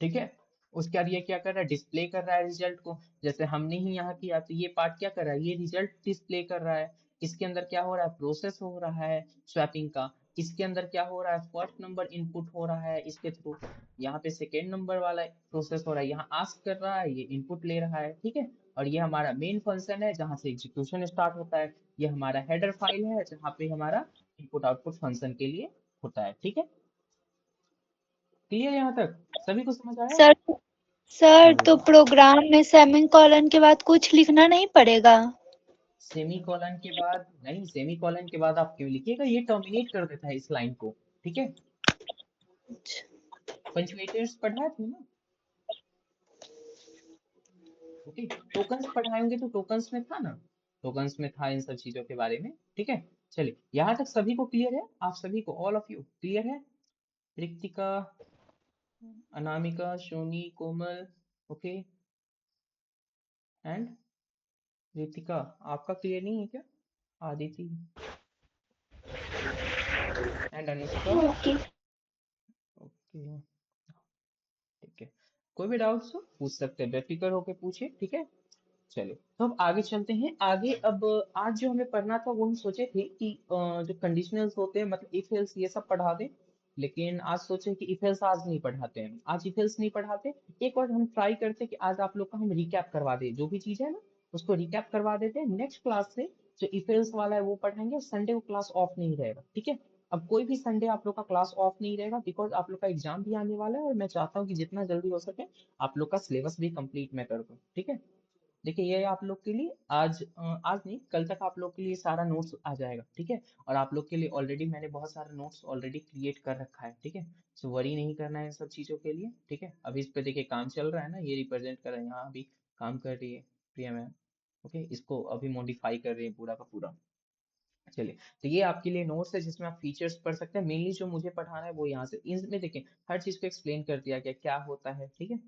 ठीक है, उसके बाद ये क्या कर रहा है? डिस्प्ले कर रहा है रिजल्ट को। जैसे हमने ही यहाँ किया तो ये पार्ट क्या कर रहा है? ये रिजल्ट डिस्प्ले कर रहा है। इसके अंदर क्या हो रहा है? प्रोसेस हो रहा है स्वैपिंग का। इसके अंदर क्या हो रहा है? फर्स्ट नंबर इनपुट हो रहा है इसके थ्रू। यहाँ पे सेकेंड नंबर वाला प्रोसेस हो रहा है, यहाँ आस्क कर रहा है, ये इनपुट ले रहा है। ठीक है, और ये हमारा मेन फंक्शन है जहाँ से एग्जीक्यूशन स्टार्ट होता है। ये हमारा हेडर फाइल है जहाँ पे हमारा इनपुट आउटपुट फंक्शन के लिए होता है। ठीक है, क्लियर यहाँ तक? सभी को समझ आया? सर सर तो हाँ, प्रोग्राम में सेमीकोलन के बाद कुछ लिखना नहीं पड़ेगा। सेमी कॉलन के बाद नहीं, सेमी कॉलन के बाद आप क्यों लिखिएगा? ये टर्मिनेट कर देता है इस लाइन को। ठीक है, पंक्चुएटर्स पढ़ाए थे ना। ओके, टोकन्स पढ़ाए होंगे तो टोकन्स में था ना, टोकन्स में था इन सब चीजों के बारे में। ठीक है, चलिए यहाँ तक सभी को क्लियर है? आप सभी को, ऑल ऑफ यू क्लियर है? रिक्तिका, अनामिका, सोनी, कोमल, ओके, एंड रितिका। आपका क्लियर नहीं है क्या? Aditi and Anushka. Okay. Okay, ठीक है, कोई भी डाउट्स हो पूछ सकते हैं, बेफिक्र होके पूछिए। ठीक है, चलिए तो अब आगे चलते हैं। आगे अब आज जो हमें पढ़ना था वो हम सोचे थे कि जो कंडीशनल्स होते हैं, मतलब इफ एल्स ये सब पढ़ा दें। लेकिन आज सोचे कि इफ एल्स आज नहीं पढ़ाते हैं, आज इफ एल्स नहीं पढ़ाते। एक बार हम ट्राई करते कि आज आप लोग का हम रिकैप करवा दें, जो भी चीज है ना उसको रिकैप करवा देते हैं। नेक्स्ट क्लास से जो इफ एल्स वाला है वो पढ़ाएंगे, और संडे को क्लास ऑफ नहीं रहेगा। ठीक है, अब कोई भी संडे आप लोग का क्लास ऑफ नहीं रहेगा, बिकॉज आप लोग का एग्जाम भी आने वाला है और मैं चाहता हूँ कि जितना जल्दी हो सके आप लोग का सिलेबस भी कंप्लीट मैं कर दूँ। ठीक है, देखिए ये आप लोग के लिए आज आज नहीं कल तक आप लोग के लिए सारा नोट्स आ जाएगा। ठीक है, और आप लोग के लिए ऑलरेडी मैंने बहुत सारा नोट्स ऑलरेडी क्रिएट कर रखा है। ठीक है, सो वरी नहीं करना है इन सब चीज़ों के लिए। ठीक है, अभी इस पे देखिए काम चल रहा है ना, ये रिप्रेजेंट कर रहा है, यहाँ अभी काम कर रही है प्रिया मैम। ओके, इसको अभी मॉडिफाई कर रही है पूरा का पूरा। चलिए, तो ये आपके लिए नोट्स है जिसमें आप फीचर्स पढ़ सकते हैं। मेनली जो मुझे पढ़ाना है वो यहाँ से, इसमें देखिए हर चीज़ को एक्सप्लेन कर दिया गया क्या होता है। ठीक है,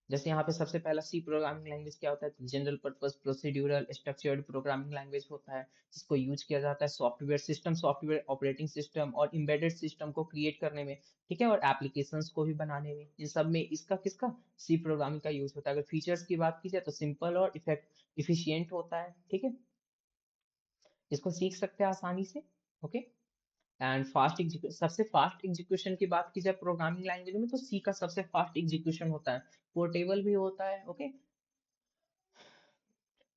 जैसे यहाँ पे सबसे पहला सी प्रोग्रामिंग लैंग्वेज क्या होता है, general purpose procedural structured programming language होता है, जिसको यूज किया जाता है software system, software operating system और एम्बेडेड सिस्टम को क्रिएट करने में, ठीक है, और एप्लीकेशंस को भी बनाने में। इन सब में इसका किसका, सी प्रोग्रामिंग का यूज होता है। अगर फीचर्स की बात की जाए तो सिंपल और इफिशियंट होता है, ठीक है, इसको सीख सकते हैं आसानी से। ओके, एंड फास्ट सबसे फास्ट एग्जीक्यूशन की बात की जाए प्रोग्रामिंग लैंग्वेज में, तो सी का सबसे फास्ट एग्जीक्यूशन होता है, पोर्टेबल भी होता है। ओके,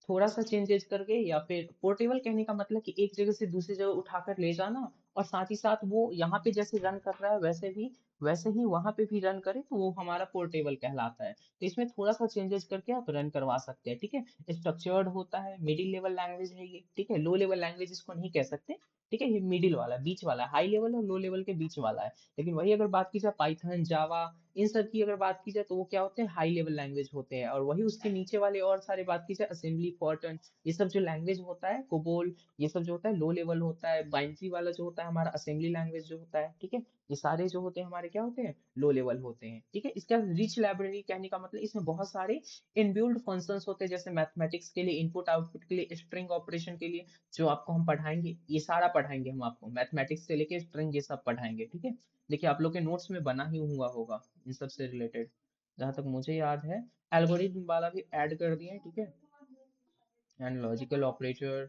थोड़ा सा चेंजेस करके, या फिर पोर्टेबल कहने का मतलब कि एक जगह से दूसरी जगह उठाकर ले जाना, और साथ ही साथ वो यहाँ पे जैसे रन कर रहा है वैसे ही वहां पे भी रन करे, तो वो हमारा पोर्टेबल कहलाता है। तो इसमें थोड़ा सा चेंजेस करके आप रन करवा सकते हैं, ठीक है। स्ट्रक्चर्ड होता है, मिडिल लेवल लैंग्वेज है ये, ठीक है, लो लेवल लैंग्वेज इसको नहीं कह सकते, ठीक है, ये मिडिल वाला बीच वाला, हाई लेवल और लो लेवल के बीच वाला है। लेकिन वही अगर बात की जाए पाइथन जावा इन सब की अगर बात की जाए, तो वो क्या होते हैं, हाई लेवल लैंग्वेज होते हैं। और वही उसके नीचे वाले और सारे बात की जाए, असेंबली फॉर्टन, ये सब जो लैंग्वेज होता है, कोबोल, ये सब जो होता है लो लेवल होता है। बाइनरी वाला जो होता है हमारा असेंबली लैंग्वेज जो होता है, ठीक है, ये सारे जो होते हैं हमारे क्या होते हैं, लो लेवल होते हैं, ठीक है। इसका रिच लाइब्रेरी कहने का मतलब इसमें बहुत सारे इनबिल्ट फंक्शंस होते हैं, जैसे मैथमेटिक्स के लिए, इनपुट आउटपुट के लिए, स्ट्रिंग ऑपरेशन के लिए, जो आपको हम पढ़ाएंगे, ये सारा पढ़ाएंगे हम आपको, मैथमेटिक्स से लेके स्ट्रिंग ये सब पढ़ाएंगे, ठीक है। देखिए आप लोग के नोट्स में बना ही हुआ होगा इन सब से रिलेटेड, जहाँ तक मुझे याद है। एल्गोरिथम वाला भी ऐड कर दिए हैं, ठीक है, and logical operator,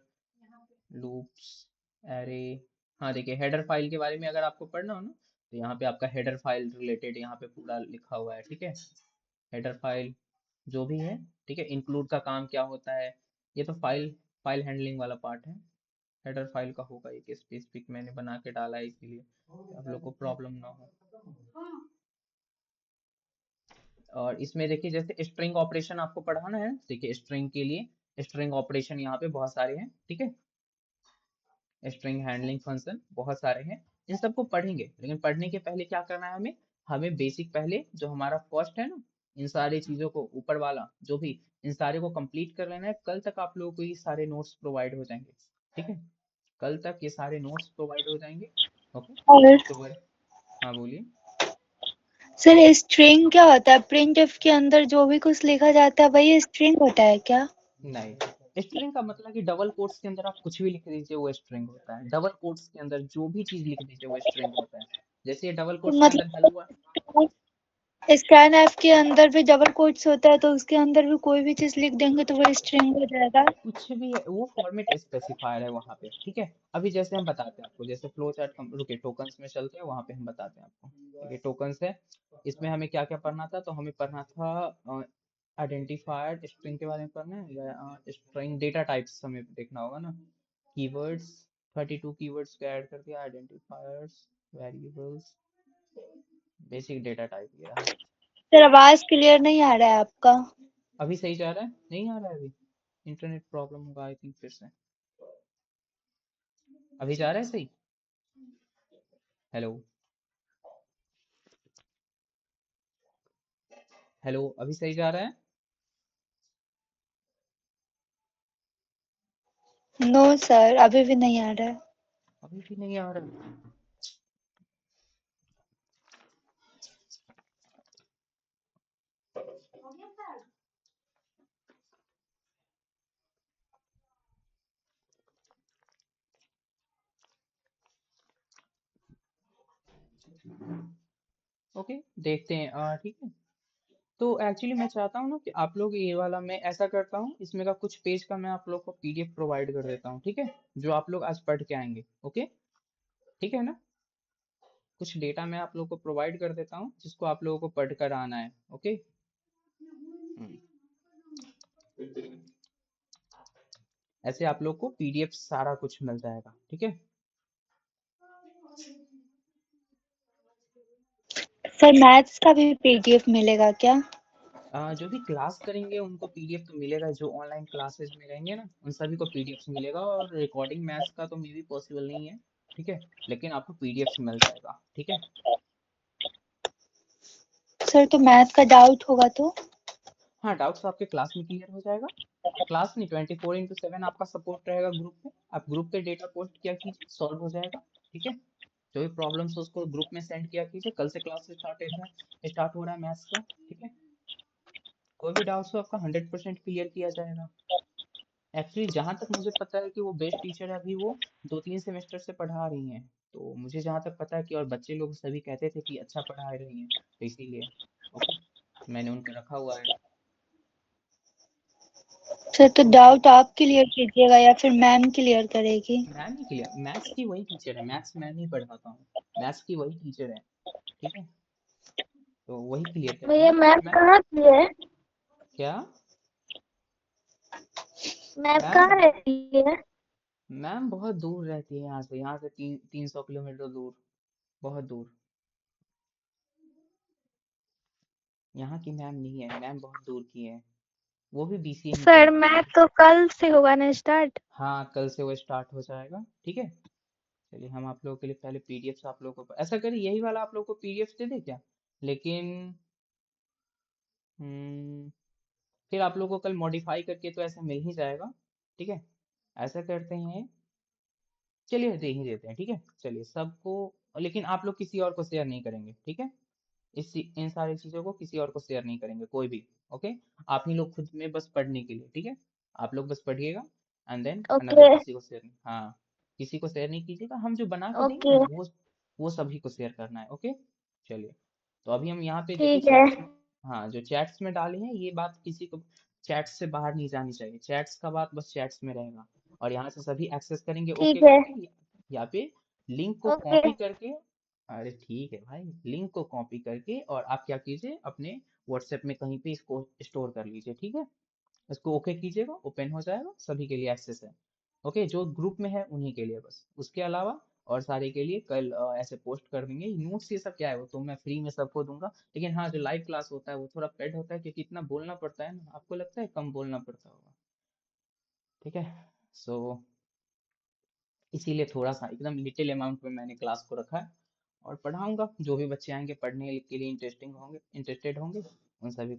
loops, array. हाँ देखिए, हेडर फाइल के बारे में अगर आपको पढ़ना हो ना, तो यहाँ पे आपका हेडर फाइल रिलेटेड यहाँ पे पूरा लिखा हुआ है, ठीक है। हेडर फाइल जो भी है, ठीक है, इंक्लूड का काम क्या होता है, ये तो फाइल फाइल हैंडलिंग वाला पार्ट है। हेडर फाइल का होगा एक स्पेसिफिक, मैंने बना के डाला है इसीलिए आप लोग को प्रॉब्लम ना हो। और इसमें देखिए जैसे स्ट्रिंग ऑपरेशन आपको पढ़ाना है, देखिए स्ट्रिंग के लिए स्ट्रिंग ऑपरेशन यहाँ पे बहुत सारे हैं, ठीक है, स्ट्रिंग हैंडलिंग फंक्शन बहुत सारे हैं, इन सबको पढ़ेंगे। लेकिन पढ़ने के पहले क्या करना है हमें, हमें बेसिक पहले जो हमारा फर्स्ट है ना, इन सारी चीजों को ऊपर वाला जो भी, इन सारे को कंप्लीट कर लेना है। कल तक आप लोगों को ये सारे नोट्स प्रोवाइड हो जाएंगे, ठीक है, कल तक ये सारे नोट्स प्रोवाइड हो जाएंगे। ओके, और तो हाँ बोलिए। सर स्ट्रिंग क्या होता है? प्रिंटफ के अंदर जो भी कुछ लिखा जाता है वही स्ट्रिंग होता है क्या? नहीं, स्ट्रिंग का मतलब कि डबल कोट्स के अंदर आप कुछ भी लिख दीजिए वो स्ट्रिंग होता है। डबल कोट्स के अंदर जो भी चीज लिख दीजिए वो स्ट्रिंग होता है। जैसे ये डबल तो कोट्स के अंदर मतलब हेलो, स्कैन ऐप के अंदर भी डबल कोट्स होता है, तो उसके अंदर भी कोई भी चीज लिख देंगे तो वो स्ट्रिंग हो जाएगा? कुछ भी है वो फॉर्मेट स्पेसिफायर है वहां पे, ठीक है। अभी जैसे हम बताते हैं आपको, जैसे फ्लो चार्ट हम रुके टोकन्स में चलते हैं, वहां पे हम बताते हैं आपको। ये टोकन्स है, इसमें हमें क्या क्या पढ़ना था, तो हमें पढ़ना था आइडेंटिफायर स्ट्रिंग के बारे में पढ़ना है, या स्ट्रिंग डेटा टाइप्स हमें देखना होगा ना, कीवर्ड्स, 32 कीवर्ड्स को ऐड कर दिया, identifiers, variables, basic data type ये रहा। सर आवाज क्लियर नहीं आ रहा है आपका। अभी सही जा रहा है, नहीं आ रहा है अभी, इंटरनेट प्रॉब्लम होगा आई थिंक फिर से। अभी जा रहा है सही, हेलो हेलो, अभी सही जा रहा है। नो सर, अभी भी नहीं आ रहा है। अभी भी नहीं आ रहा। ओके, देखते हैं, ठीक है। तो एक्चुअली मैं चाहता हूँ ना कि आप लोग ये वाला, मैं ऐसा करता हूँ इसमें का कुछ पेज का मैं आप लोग को पीडीएफ प्रोवाइड कर देता हूँ, ठीक है, जो आप लोग आज पढ़ के आएंगे। ओके, ठीक है ना, कुछ डेटा मैं आप लोग को प्रोवाइड कर देता हूँ जिसको आप लोगों को पढ़ कर आना है। ओके, ऐसे आप लोग को पीडीएफ सारा कुछ मिल जाएगा, ठीक है। सर मैथ्स का भी पीडीएफ मिलेगा क्या? जो भी क्लास करेंगे उनको पीडीएफ तो मिलेगा, जो ऑनलाइन क्लासेस में रहेंगे ना उन सभी को पीडीएफ मिलेगा, और रिकॉर्डिंग मैथ्स का तो मे भी पॉसिबल नहीं है, ठीक है, लेकिन आपको पीडीएफ मिल जाएगा, ठीक है। सर तो मैथ का डाउट होगा तो? हाँ, डाउट्स आपके क्लास में क्लियर हो जाएगा, क्लास नहीं 24/7 आपका सपोर्ट रहेगा ग्रुप पे, आप ग्रुप पे डेटा पोस्ट किया कीजिए, सॉल्व हो जाएगा, ठीक है। जो भी प्रॉब्लम्स हो उसको ग्रुप में सेंड किया कीजिए, कल से क्लास स्टार्ट हो रहा है मैथ्स का, ठीक है। कोई भी डाउट्स हो आपका 100% क्लियर किया जाएगा। एक्चुअली जहाँ तक मुझे पता है कि वो बेस्ट टीचर है, अभी वो 2-3 सेमेस्टर से पढ़ा रही हैं, तो मुझे जहाँ तक पता है कि, और बच्चे लोग सभी कहते थे कि अच्छा पढ़ा रही हैं, तो इसीलिए ओके मैंने उनको रखा हुआ है। सर तो तो डाउट आप क्लियर कीजिएगा या फिर मैम क्लियर करेगी? मैम ही क्लियर, मैथ्स की वही टीचर है, मैथ्स मैम ही पढ़ाता हूँ, मैथ्स की वही टीचर है, ठीक है, तो वही क्लियर भैया करेंगी। मैम मैं कहाँ की है? क्या मैम मैम, कहाँ रहती है? मैम बहुत दूर रहती है यहाँ से 300 किलोमीटर दूर, बहुत दूर। यहाँ की मैम नहीं है, मैम बहुत दूर की है, वो भी बीसीए ही सर करती मैथ है। तो कल से होगा ना स्टार्ट? हाँ कल से वो स्टार्ट हो जाएगा, ठीक है। चलिए हम आप लोगों के लिए पहले पीडीएफ आप लोगों को, ऐसा करिए यही वाला आप लोगों को पीडीएफ दे दे क्या, लेकिन हम्म, फिर आप लोगों को कल मॉडिफाई करके तो ऐसा मिल ही जाएगा, ठीक है। ऐसा करते हैं, चलिए दे ही देते हैं, ठीक है, चलिए सबको, लेकिन आप लोग किसी और को शेयर नहीं करेंगे, ठीक है। इन सारी चीजों को किसी और को शेयर नहीं करेंगे कोई भी, ओके। आप ही लोग खुद में बस पढ़ने के लिए, ठीक है, आप लोग बस पढ़िएगा, एंड देन अनदर ओके किसी को शेयर नहीं, हाँ किसी को शेयर नहीं कीजिएगा, हम जो बना के देंगे ओके ना वो सभी को शेयर करना है, ओके। चलिए, तो अभी हम यहाँ पे देखिए ठीक है चैट्स में, हाँ जो चैट्स में डाले हैं ये बात किसी को चैट्स से बाहर नहीं जानी चाहिए, चैट्स का बात बस चैट्स में रहेगा, और यहाँ से सभी एक्सेस करेंगे ओके ठीक है करके, यहाँ पे लिंक को ओके कॉपी करके, अरे ठीक है भाई, लिंक को कॉपी करके और आप क्या कीजिए अपने व्हाट्सएप में कहीं पे इसको स्टोर कर लीजिए, ठीक है। इसको ओके कीजिएगा, ओपन हो जाएगा, सभी के लिए एक्सेस है, ओके जो ग्रुप में है उन्हीं के लिए बस, उसके अलावा और सारे के लिए कल ऐसे पोस्ट कर देंगे। नोट्स ये सब क्या है वो तो मैं फ्री में सबको दूंगा, लेकिन हाँ जो लाइव क्लास होता है वो थोड़ा पेड होता है, क्योंकि इतना बोलना पड़ता है ना, आपको लगता है कम बोलना पड़ता होगा, ठीक है। सो इसीलिए थोड़ा सा एकदम लिटिल अमाउंट में मैंने क्लास को रखा है, और पढ़ाऊंगा जो भी बच्चे आएंगे पढ़ने के लिए इंटरेस्टेड होंगे उन सभी